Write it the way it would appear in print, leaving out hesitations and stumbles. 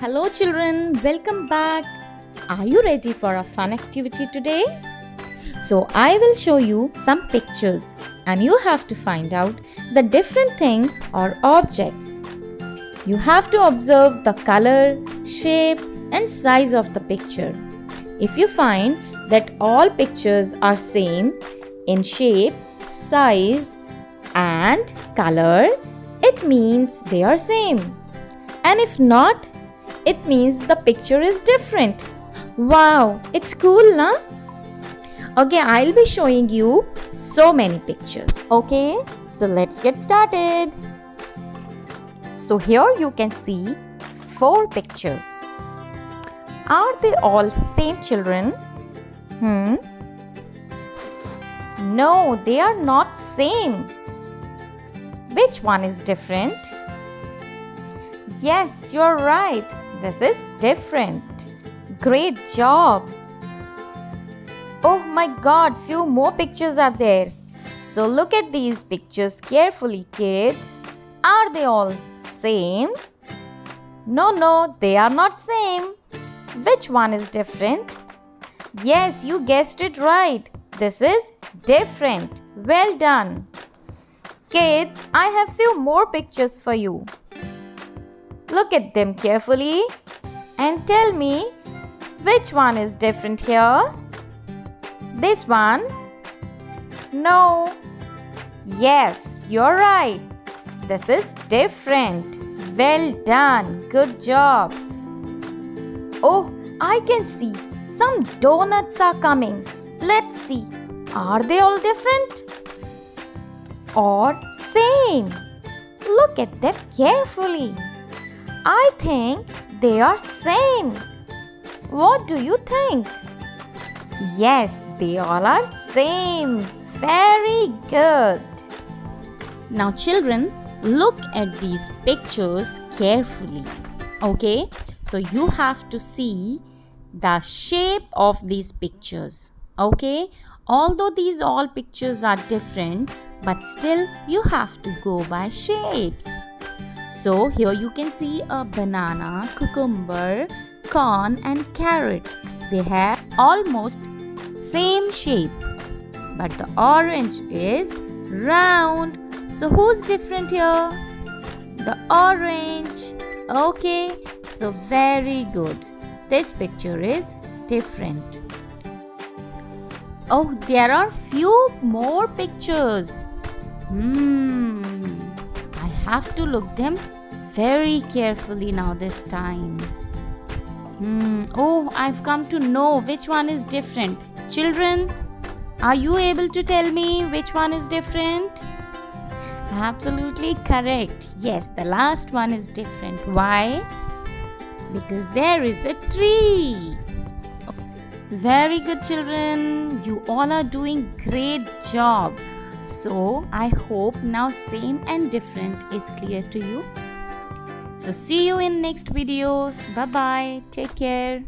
Hello children, welcome back. Are you ready for a fun activity today? So I will show you some pictures and you have to find out the different thing or objects. You have to observe the color, shape and size of the picture. If you find that all pictures are same in shape, size and color, it means they are same. And if not, it means the picture is different. Wow, it's cool, na? Okay, I'll be showing you so many pictures. Okay, so let's get started. So here you can see 4 pictures. Are they all same, children? No, they are not same. Which one is different? Yes, you're right. This is different. Great job. Oh my God, few more pictures are there. So look at these pictures carefully, kids. Are they all same? No, they are not same. Which one is different? Yes, you guessed it right. This is different. Well done. Kids, I have few more pictures for you. Look at them carefully and tell me which one is different here. This one? No. Yes, you're right. This is different. Well done. Good job. Oh, I can see some donuts are coming. Let's see. Are they all different or same? Look at them carefully. I think they are same. What do you think? Yes, they all are same. Very good. Now children, look at these pictures carefully. Okay, so you have to see the shape of these pictures. Okay, although these all pictures are different, but still you have to go by shapes. So here you can see a banana, cucumber, corn and carrot. They have almost same shape. But the orange is round. So who's different here? The orange. Okay, so very good. This picture is different. Oh, there are few more pictures. I have to look them very carefully now this time. Oh, I've come to know which one is different. Children, are you able to tell me which one is different? Absolutely correct. Yes, the last one is different. Why? Because there is a tree. Very good, children. You all are doing great job. So, I hope now same and different is clear to you. So, see you in next video. Bye-bye. Take care.